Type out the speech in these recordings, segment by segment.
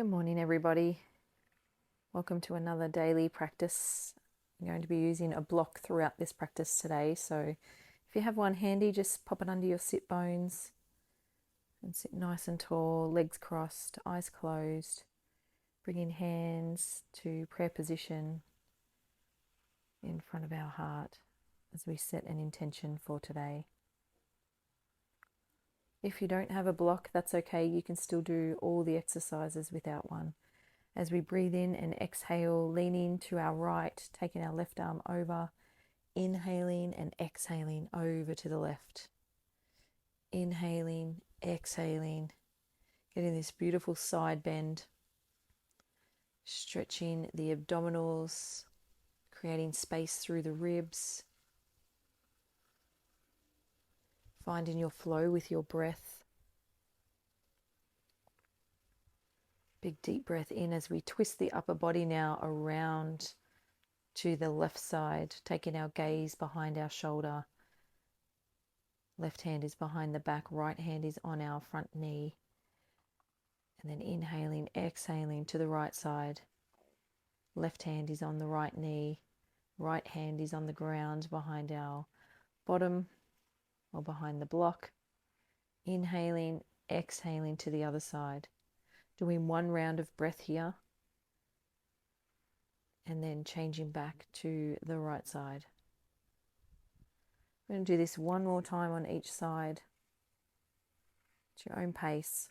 Good morning, everybody. Welcome to another daily practice. I'm going to be using a block throughout this practice today. So if you have one handy, just pop it under your sit bones and sit nice and tall, legs crossed, eyes closed, bringing hands to prayer position in front of our heart as we set an intention for today. If you don't have a block, that's okay. You can still do all the exercises without one. As we breathe in and exhale, leaning to our right, taking our left arm over, inhaling and exhaling over to the left. Inhaling, exhaling, getting this beautiful side bend, stretching the abdominals, creating space through the ribs, finding your flow with your breath. Big deep breath in as we twist the upper body now around to the left side, taking our gaze behind our shoulder. Left hand is behind the back, right hand is on our front knee. And then inhaling, exhaling to the right side. Left hand is on the right knee. Right hand is on the ground behind our bottom or behind the block. Inhaling, exhaling to the other side. Doing one round of breath here. And then changing back to the right side. We're going to do this one more time on each side. At your own pace.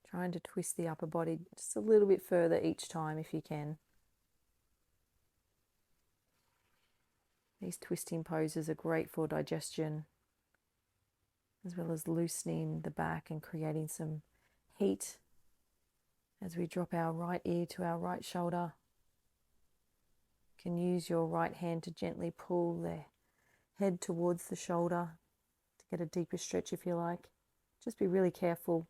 Trying to twist the upper body just a little bit further each time if you can. These twisting poses are great for digestion, as well as loosening the back and creating some heat as we drop our right ear to our right shoulder. You can use your right hand to gently pull the head towards the shoulder to get a deeper stretch if you like. Just be really careful.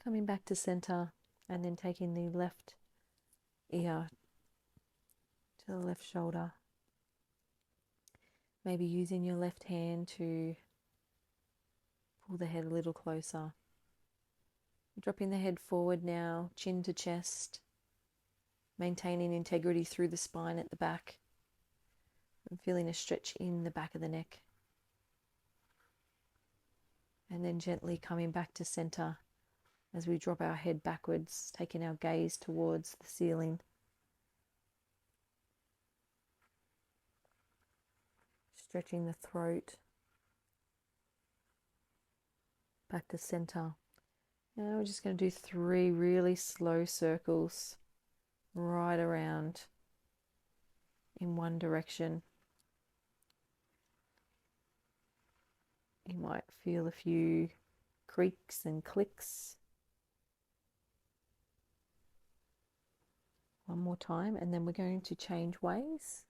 Coming back to center and then taking the left ear to the left shoulder. Maybe using your left hand to pull the head a little closer. Dropping the head forward now, chin to chest, maintaining integrity through the spine at the back, and feeling a stretch in the back of the neck. And then gently coming back to center as we drop our head backwards, taking our gaze towards the ceiling. Stretching the throat. Back to center. Now we're just going to do 3 really slow circles right around in one direction. You might feel a few creaks and clicks. One more time, and then we're going to change ways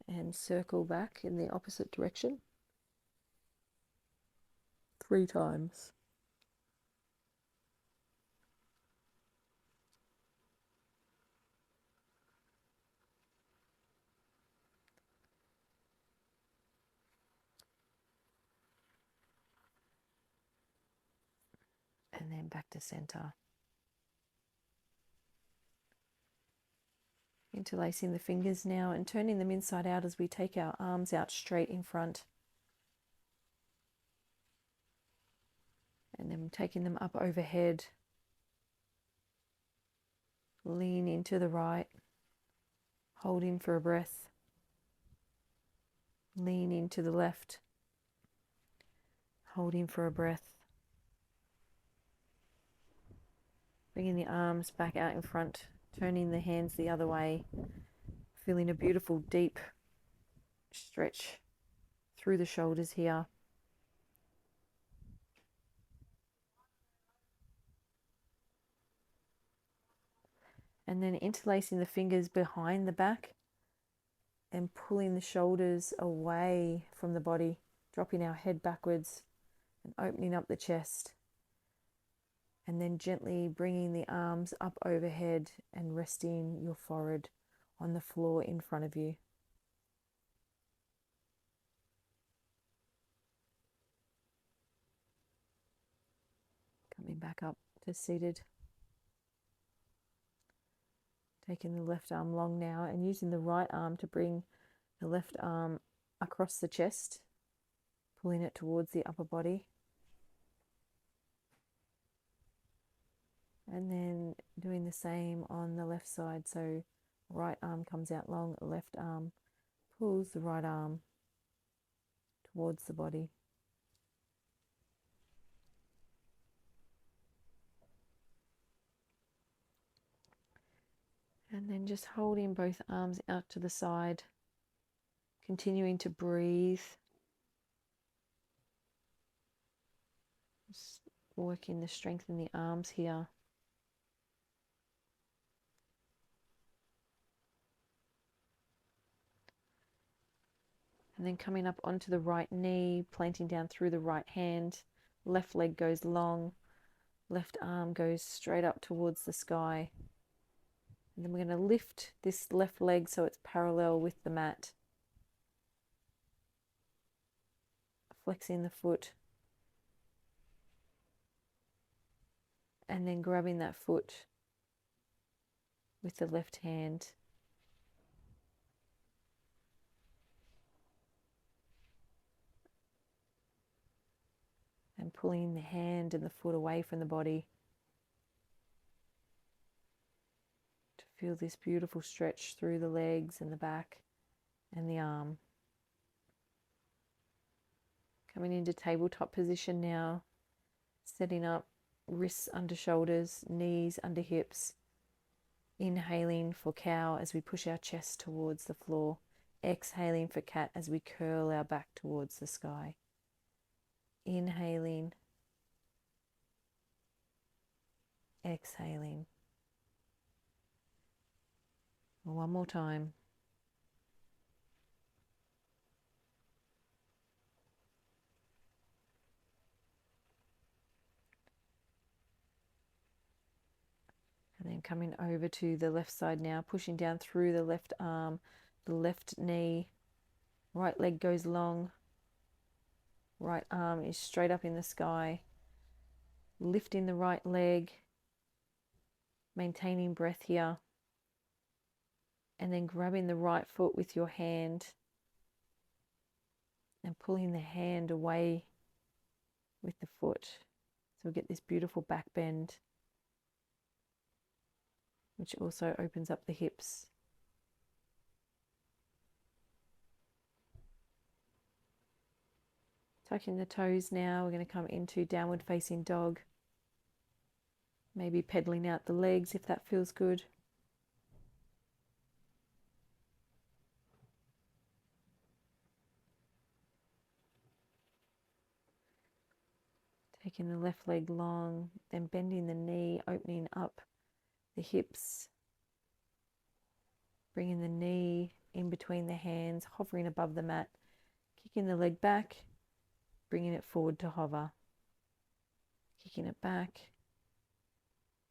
and circle back in the opposite direction 3 times. And then back to center. Interlacing the fingers now and turning them inside out as we take our arms out straight in front. And then taking them up overhead. Lean into the right. Holding for a breath. Lean into the left. Holding for a breath. Bringing the arms back out in front. Turning the hands the other way. Feeling a beautiful deep stretch through the shoulders here. And then interlacing the fingers behind the back and pulling the shoulders away from the body, dropping our head backwards and opening up the chest. And then gently bringing the arms up overhead and resting your forehead on the floor in front of you. Coming back up to seated. Taking the left arm long now and using the right arm to bring the left arm across the chest, pulling it towards the upper body. And then doing the same on the left side. So right arm comes out long, left arm pulls the right arm towards the body. And then just holding both arms out to the side, continuing to breathe. Just working the strength in the arms here. And then coming up onto the right knee, planting down through the right hand. Left leg goes long, left arm goes straight up towards the sky. And then we're going to lift this left leg so it's parallel with the mat. Flexing the foot. And then grabbing that foot with the left hand. And pulling the hand and the foot away from the body. To feel this beautiful stretch through the legs and the back and the arm. Coming into tabletop position now. Setting up wrists under shoulders, knees under hips. Inhaling for cow as we push our chest towards the floor. Exhaling for cat as we curl our back towards the sky. Inhaling. Exhaling. One more time. And then coming over to the left side now, pushing down through the left arm, the left knee, right leg goes long, right arm is straight up in the sky, lifting the right leg, maintaining breath here, and then grabbing the right foot with your hand and pulling the hand away with the foot. So we get this beautiful back bend, which also opens up the hips. Tucking the toes now, we're going to come into downward facing dog. Maybe pedaling out the legs if that feels good. Taking the left leg long, then bending the knee, opening up the hips. Bringing the knee in between the hands, hovering above the mat. Kicking the leg back, bringing it forward to hover. Kicking it back,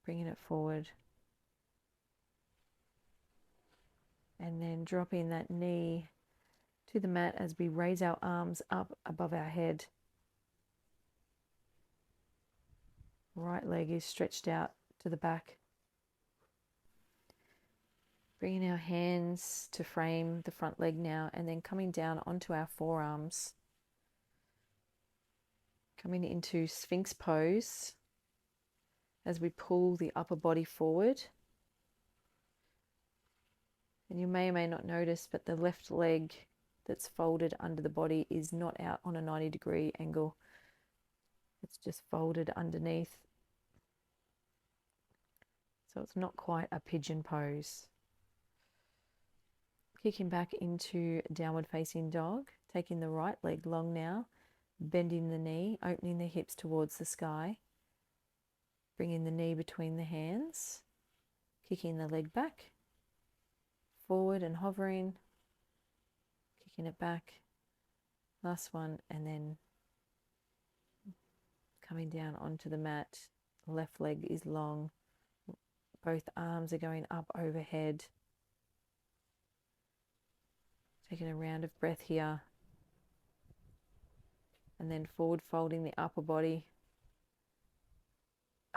bringing it forward. And then dropping that knee to the mat as we raise our arms up above our head. Right leg is stretched out to the back. Bringing our hands to frame the front leg now, and then coming down onto our forearms. Coming into Sphinx pose as we pull the upper body forward. And you may or may not notice, but the left leg that's folded under the body is not out on a 90-degree angle. It's just folded underneath. So it's not quite a pigeon pose. Kicking back into downward facing dog, taking the right leg long now, bending the knee, opening the hips towards the sky, bringing the knee between the hands, kicking the leg back, forward and hovering, kicking it back, last one, and then coming down onto the mat. Left leg is long, both arms are going up overhead. Taking a round of breath here. And then forward folding the upper body.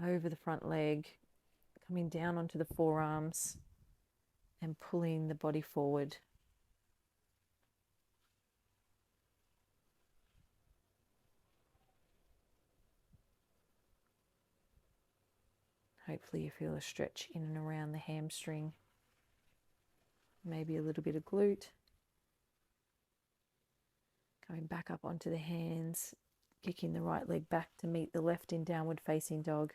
over the front leg, coming down onto the forearms and pulling the body forward. Hopefully you feel a stretch in and around the hamstring, maybe a little bit of glute. Going back up onto the hands, kicking the right leg back to meet the left in downward facing dog.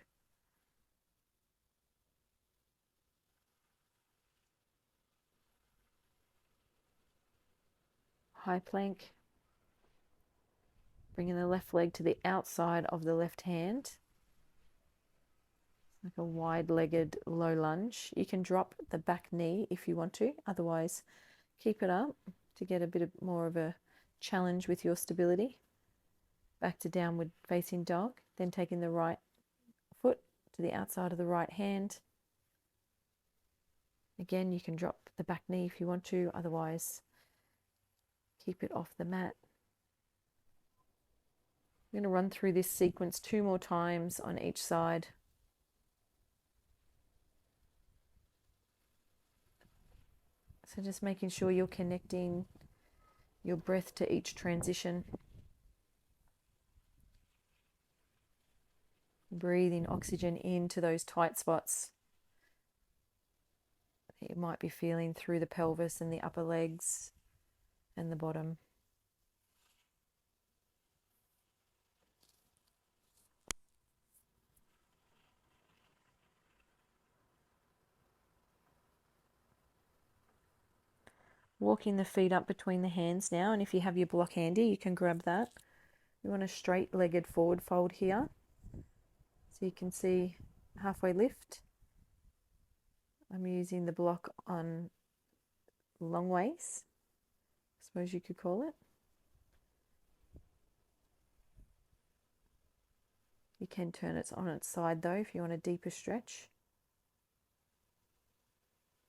High plank. Bringing the left leg to the outside of the left hand. Like a wide-legged low lunge. You can drop the back knee if you want to. Otherwise, keep it up to get a bit more of a challenge with your stability. Back to downward facing dog. Then taking the right foot to the outside of the right hand. Again, you can drop the back knee if you want to. Otherwise, keep it off the mat. I'm going to run through this sequence 2 more times on each side. So just making sure you're connecting your breath to each transition. Breathing oxygen into those tight spots that you might be feeling through the pelvis and the upper legs and the bottom. Walking the feet up between the hands now, and if you have your block handy, you can grab that. You want a straight-legged forward fold here. So you can see halfway lift. I'm using the block on long ways, I suppose you could call it. You can turn it on its side though if you want a deeper stretch.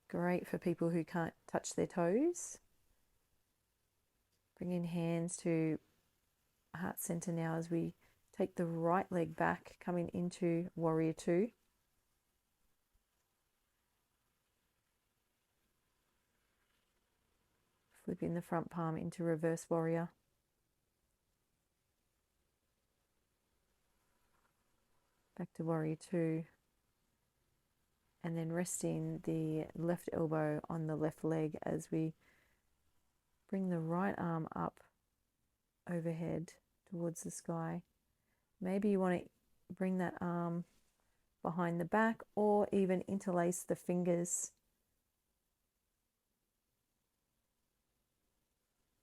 Great for people who can't touch their toes. Bring in hands to heart center now as we take the right leg back, coming into warrior two. Flipping the front palm into reverse warrior. Back to warrior two. And then resting the left elbow on the left leg as we bring the right arm up overhead towards the sky. Maybe you want to bring that arm behind the back or even interlace the fingers.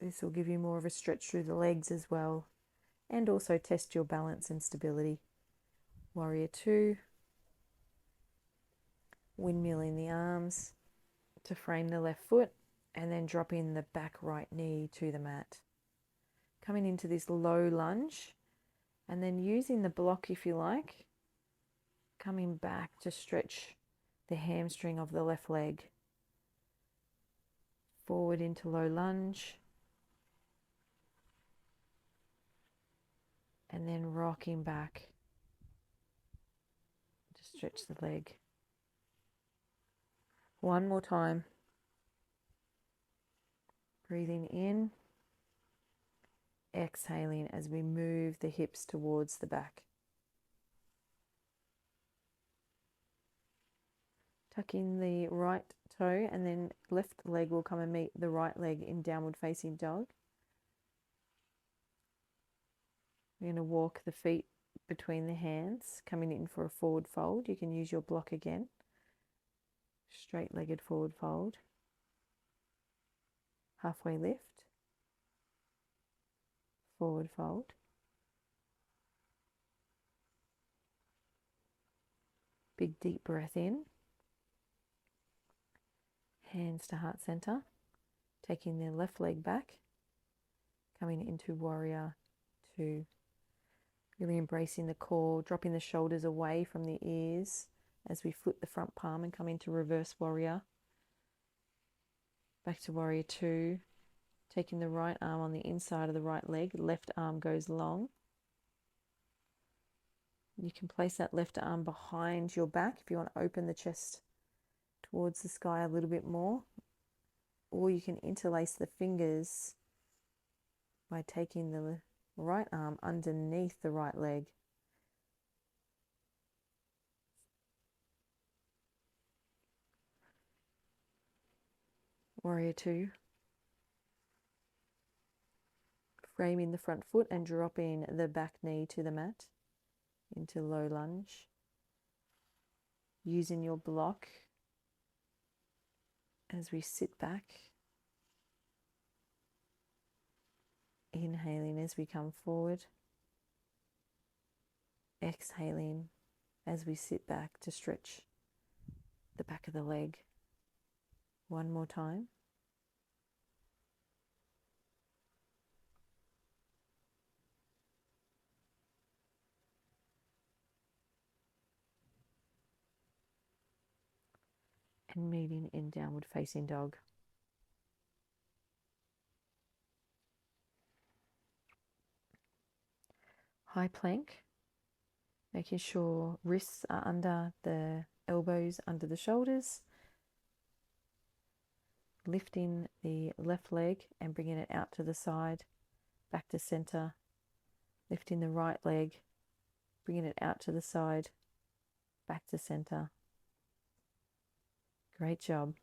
This will give you more of a stretch through the legs as well, and also test your balance and stability. Warrior two. Windmilling the arms to frame the left foot, and then dropping the back right knee to the mat. Coming into this low lunge, and then using the block if you like, coming back to stretch the hamstring of the left leg. Forward into low lunge, and then rocking back to stretch the leg. One more time. Breathing in, exhaling as we move the hips towards the back. Tucking the right toe, and then left leg will come and meet the right leg in downward facing dog. We're going to walk the feet between the hands, coming in for a forward fold. You can use your block again. Straight-legged forward fold. Halfway lift. Forward fold. Big deep breath in. Hands to heart center. Taking the left leg back. Coming into warrior two. Really embracing the core, dropping the shoulders away from the ears as we flip the front palm and come into reverse warrior. Back to warrior two. Taking the right arm on the inside of the right leg. Left arm goes long. You can place that left arm behind your back if you want to open the chest towards the sky a little bit more, or you can interlace the fingers by taking the right arm underneath the right leg. Warrior two. Framing the front foot and dropping the back knee to the mat into low lunge. Using your block as we sit back. Inhaling as we come forward. Exhaling as we sit back to stretch the back of the leg. One more time. And meeting in downward facing dog. High plank, making sure wrists are under the elbows, under the shoulders. Lifting the left leg and bringing it out to the side, back to center. Lifting the right leg, bringing it out to the side, back to center. Great job.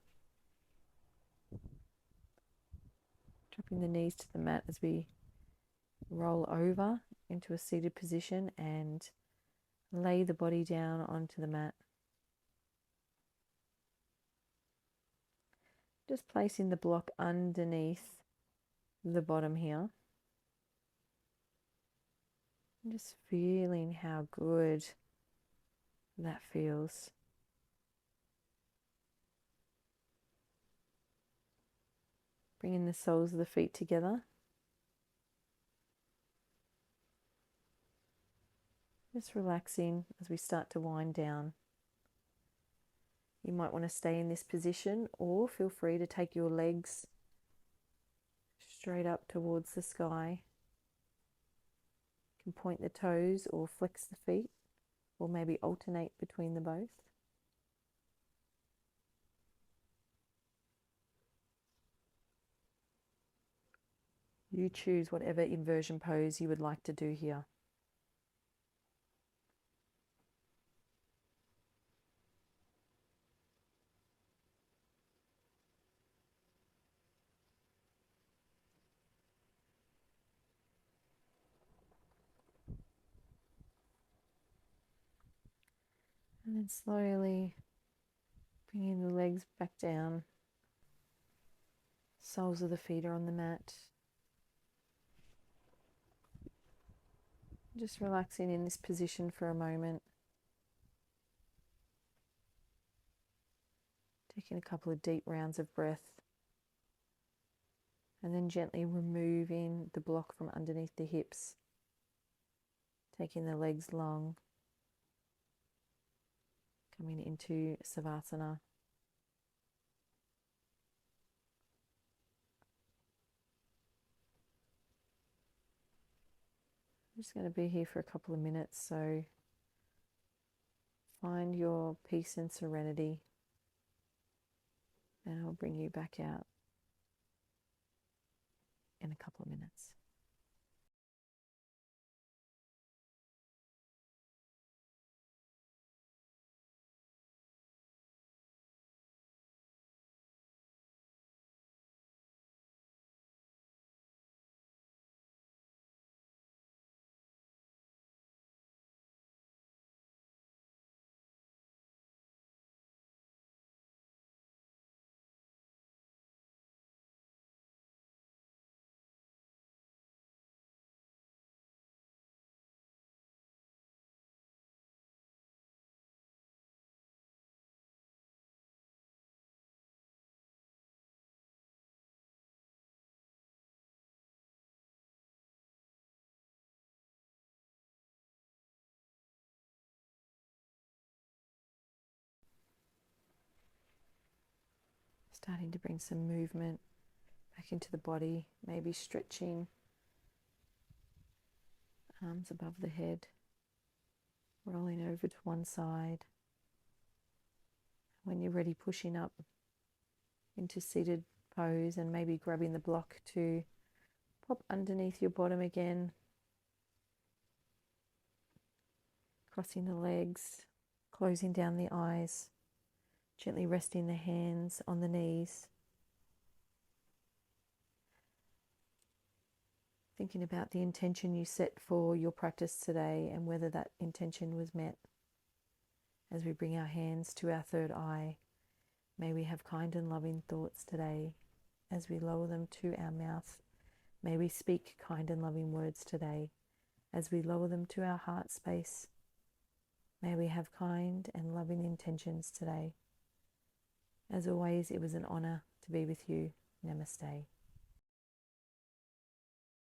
Dropping the knees to the mat as we roll over into a seated position and lay the body down onto the mat. Just placing the block underneath the bottom here. And just feeling how good that feels. Bringing the soles of the feet together. Just relaxing as we start to wind down. You might want to stay in this position, or feel free to take your legs straight up towards the sky. You can point the toes or flex the feet, or maybe alternate between the both. You choose whatever inversion pose you would like to do here. And then slowly bringing the legs back down. Soles of the feet are on the mat. Just relaxing in this position for a moment. Taking a couple of deep rounds of breath. And then gently removing the block from underneath the hips. Taking the legs long. Coming into Savasana. I'm just going to be here for a couple of minutes, so find your peace and serenity, and I'll bring you back out in a couple of minutes. Starting to bring some movement back into the body, maybe stretching arms above the head, rolling over to one side. When you're ready, pushing up into seated pose and maybe grabbing the block to pop underneath your bottom again. Crossing the legs, closing down the eyes, gently resting the hands on the knees. Thinking about the intention you set for your practice today and whether that intention was met. As we bring our hands to our third eye, may we have kind and loving thoughts today. As we lower them to our mouth, may we speak kind and loving words today. As we lower them to our heart space, may we have kind and loving intentions today. As always, it was an honor to be with you. Namaste.